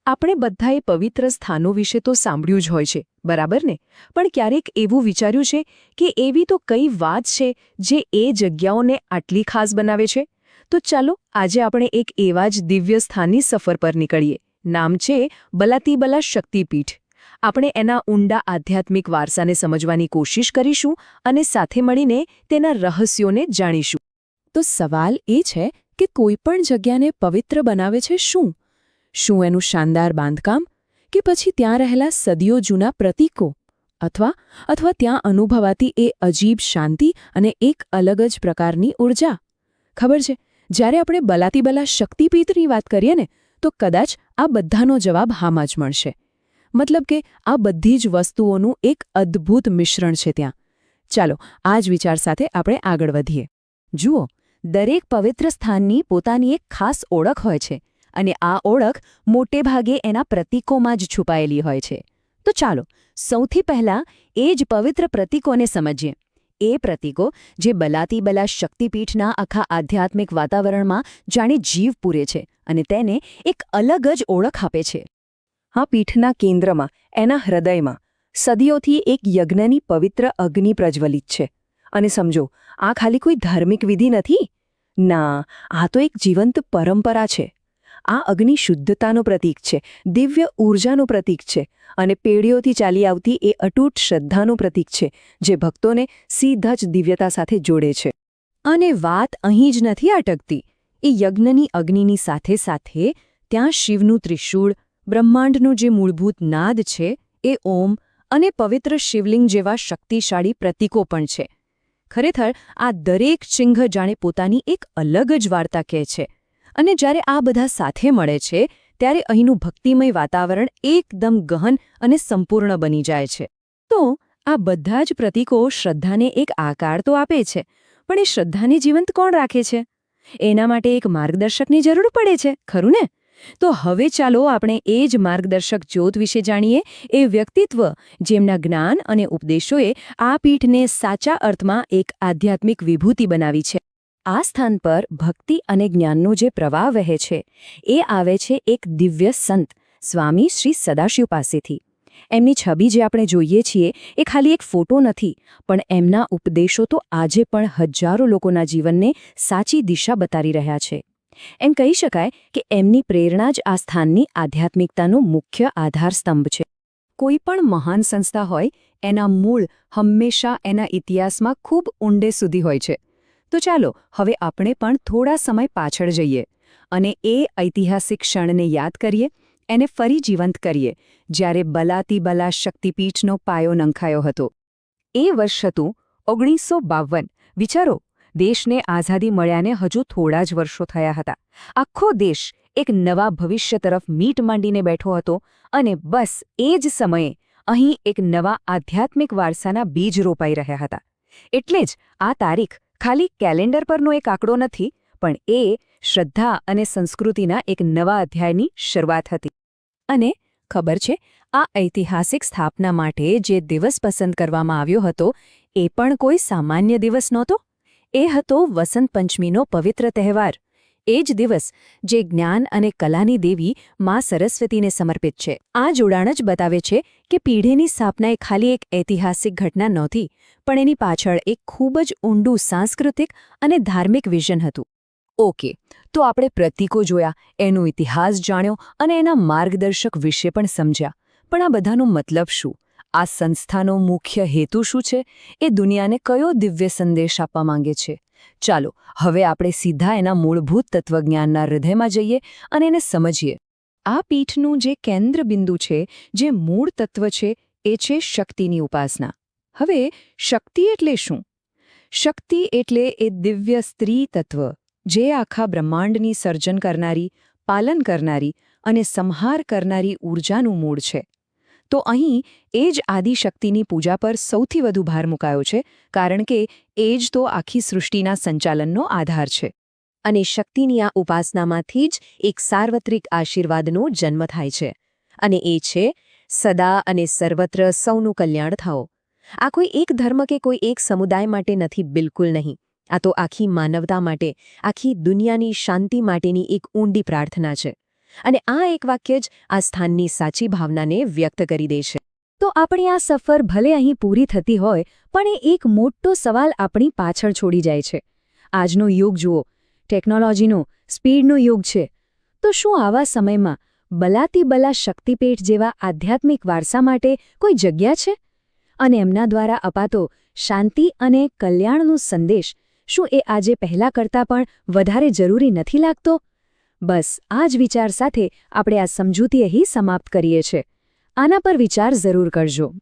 આપણે બધાએ પવિત્ર સ્થાનો વિશે તો સાંભળ્યું જ હોય છે, બરાબર ને? પણ ક્યારેક એવું વિચાર્યું છે કે એવી તો કઈ વાત છે જે એ જગ્યાઓને આટલી ખાસ બનાવે છે? તો ચાલો આજે આપણે એક એવા જ દિવ્ય સ્થાનની સફર પર નીકળીએ. નામ છે બલાતીબલા શક્તિપીઠ. આપણે એના ઊંડા આધ્યાત્મિક વારસાને સમજવાની કોશિશ કરીશું અને સાથે મળીને તેના રહસ્યોને જાણીશું. તો સવાલ એ છે કે કોઈ પણ જગ્યાને પવિત્ર બનાવે છે શું? શું એનું શાનદાર બાંધકામ, કે પછી ત્યાં રહેલા સદીઓ જૂના પ્રતીકો, અથવા ત્યાં અનુભવાતી એ અજીબ શાંતિ અને એક અલગ જ પ્રકારની ઊર્જા? ખબર છે, જ્યારે આપણે બલાતીબલા શક્તિપીઠની વાત કરીએ ને, તો કદાચ આ બધાનો જવાબ હામાં જ મળશે. મતલબ કે આ બધી જ વસ્તુઓનું એક અદ્ભુત મિશ્રણ છે ત્યાં. ચાલો આ જ વિચાર સાથે આપણે આગળ વધીએ. જુઓ, દરેક પવિત્ર સ્થાનની પોતાની એક ખાસ ઓળખ હોય છે. અને આ ઓળખ મોટેભાગે એના પ્રતીકોમાં જ છુપાયેલી હોય છે. તો ચાલો સૌથી પહેલાં એ જ પવિત્ર પ્રતીકોને સમજીએ. એ પ્રતીકો જે બલાતીબલા શક્તિપીઠના આખા આધ્યાત્મિક વાતાવરણમાં જાણે જીવ પૂરે છે અને તેને એક અલગ જ ઓળખ આપે છે. આ પીઠના કેન્દ્રમાં, એના હૃદયમાં, સદીઓથી એક યજ્ઞની પવિત્ર અગ્નિ પ્રજ્વલિત છે. અને સમજો, આ ખાલી કોઈ ધાર્મિક વિધિ નથી. ના, આ તો એક જીવંત પરંપરા છે. આ અગ્નિ શુદ્ધતાનું પ્રતીક છે, દિવ્ય ઊર્જાનું પ્રતીક છે અને પેઢીઓથી ચાલી આવતી એ અતૂટ શ્રદ્ધાનું પ્રતીક છે, જે ભક્તોને સીધા જ દિવ્યતા સાથે જોડે છે. અને વાત અહીં જ નથી અટકતી. એ યજ્ઞની અગ્નિની સાથે સાથે ત્યાં શિવનું ત્રિશૂળ, બ્રહ્માંડનું જે મૂળભૂત નાદ છે એ ઓમ અને પવિત્ર શિવલિંગ જેવા શક્તિશાળી પ્રતીકો પણ છે. ખરેખર આ દરેક ચિહ્ન જાણે પોતાની એક અલગ જ વાર્તા કહે છે. અને જ્યારે આ બધા સાથે મળે છે ત્યારે અહીંનું ભક્તિમય વાતાવરણ એકદમ ગહન અને સંપૂર્ણ બની જાય છે. તો આ બધા જ પ્રતીકો શ્રદ્ધાને એક આકાર તો આપે છે, પણ એ શ્રદ્ધાને જીવંત કોણ રાખે છે? એના માટે એક માર્ગદર્શકની જરૂર પડે છે, ખરું ને? તો હવે ચાલો આપણે એ જ માર્ગદર્શક જ્યોત વિશે જાણીએ. એ વ્યક્તિત્વ જેમના જ્ઞાન અને ઉપદેશોએ આ પીઠને સાચા અર્થમાં એક આધ્યાત્મિક વિભૂતિ બનાવી છે. આ સ્થાન પર ભક્તિ અને જ્ઞાનનો જે પ્રવાહ વહે છે એ આવે છે એક દિવ્ય સંત, સ્વામી શ્રી સદાશિવ પાસેથી. એમની છબી જે આપણે જોઈએ છીએ એ ખાલી એક ફોટો નથી, પણ એમના ઉપદેશો તો આજે પણ હજારો લોકોના જીવનને સાચી દિશા બતાવી રહ્યા છે. એમ કહી શકાય કે એમની પ્રેરણા જ આ સ્થાનની આધ્યાત્મિકતાનો મુખ્ય આધારસ્તંભ છે. કોઈ પણ મહાન સંસ્થા હોય, એના મૂળ હંમેશા એના ઇતિહાસમાં ખૂબ ઊંડે સુધી હોય છે. તો ચાલો હવે આપણે પણ થોડા સમય પાછળ જઈએ અને એ ઐતિહાસિક ક્ષણને યાદ કરીએ, એને ફરી જીવંત કરીએ, જ્યારે બલાતીબલા શક્તિપીઠનો પાયો નંખાયો હતો. એ વર્ષ હતું 1952. વિચારો, દેશને આઝાદી મળ્યાને હજુ થોડા જ વર્ષો થયા હતા. આખો દેશ એક નવા ભવિષ્ય તરફ મીટ માંડીને બેઠો હતો અને બસ એ જ સમયે અહીં એક નવા આધ્યાત્મિક વારસાના બીજ રોપાઈ રહ્યા હતા. એટલે જ આ તારીખ ખાલી કેલેન્ડર પરનો એક આંકડો નથી, પણ એ શ્રદ્ધા અને સંસ્કૃતિના એક નવા અધ્યાયની શરૂઆત હતી. અને ખબર છે, આ ઐતિહાસિક સ્થાપના માટે જે દિવસ પસંદ કરવામાં આવ્યો હતો એ પણ કોઈ સામાન્ય દિવસ નહોતો. એ હતો વસંત પંચમીનો પવિત્ર તહેવાર. એ જ દિવસ જે જ્ઞાન અને કલાની દેવી મા સરસ્વતીને સમર્પિત છે. આ જોડાણ જ બતાવે છે કે પીઢીની સ્થાપના એ ખાલી એક ઐતિહાસિક ઘટના નહોતી, પણ એની પાછળ એક ખૂબ જ ઊંડું સાંસ્કૃતિક અને ધાર્મિક વિઝન હતું. ઓકે, તો આપણે પ્રતીકો જોયા, એનો ઇતિહાસ જાણ્યો અને એના માર્ગદર્શક વિશે પણ સમજ્યા. પણ આ બધાનો મતલબ શું? આ સંસ્થાનો મુખ્ય હેતુ શું છે? એ દુનિયાને કયો દિવ્ય સંદેશ આપવા માંગે છે? ચાલો હવે આપણે સીધા એના મૂળભૂત તત્વજ્ઞાનના હૃદયમાં જઈએ અને એને સમજીએ. આ પીઠનું જે કેન્દ્ર બિંદુ છે, જે મૂળ તત્વ છે, એ છે શક્તિની ઉપાસના. હવે શક્તિ એટલે શું? શક્તિ એટલે એ દિવ્ય સ્ત્રી તત્વ જે આખા બ્રહ્માંડની સર્જન કરનારી, પાલન કરનારી અને સંહાર કરનારી ઊર્જાનું મૂળ છે. તો અહીં એ જ આદિશક્તિની પૂજા પર સૌથી વધુ ભાર મુકાયો છે, કારણ કે એ જ તો આખી સૃષ્ટિના સંચાલનનો આધાર છે. અને શક્તિની આ ઉપાસનામાંથી જ એક સાર્વત્રિક આશીર્વાદનો જન્મ થાય છે. અને એ છે સદા અને સર્વત્ર સૌનું કલ્યાણ થાઓ. આ કોઈ એક ધર્મ કે કોઈ એક સમુદાય માટે નથી, બિલકુલ નહીં. આ તો આખી માનવતા માટે, આખી દુનિયાની શાંતિ માટેની એક ઊંડી પ્રાર્થના છે. અને આ એક વાક્ય જ આ સ્થાનની સાચી ભાવનાને વ્યક્ત કરી દે છે. તો આપણી આ સફર ભલે અહીં પૂરી થતી હોય, પણ એ એક મોટો સવાલ આપણી પાછળ છોડી જાય છે. આજનો યુગ જુઓ, ટેકનોલોજીનો, સ્પીડનો યુગ છે. તો શું આવા સમયમાં બલાતિબલા શક્તિપીઠ જેવા આધ્યાત્મિક વારસા માટે કોઈ જગ્યા છે? અને એમના દ્વારા અપાતો શાંતિ અને કલ્યાણનો સંદેશ શું એ આજે પહેલાં કરતાં પણ વધારે જરૂરી નથી લાગતો? બસ આ જ વિચાર સાથે આપણે આ સમજૂતી અહીં સમાપ્ત કરીએ છીએ. આના પર વિચાર જરૂર કરજો.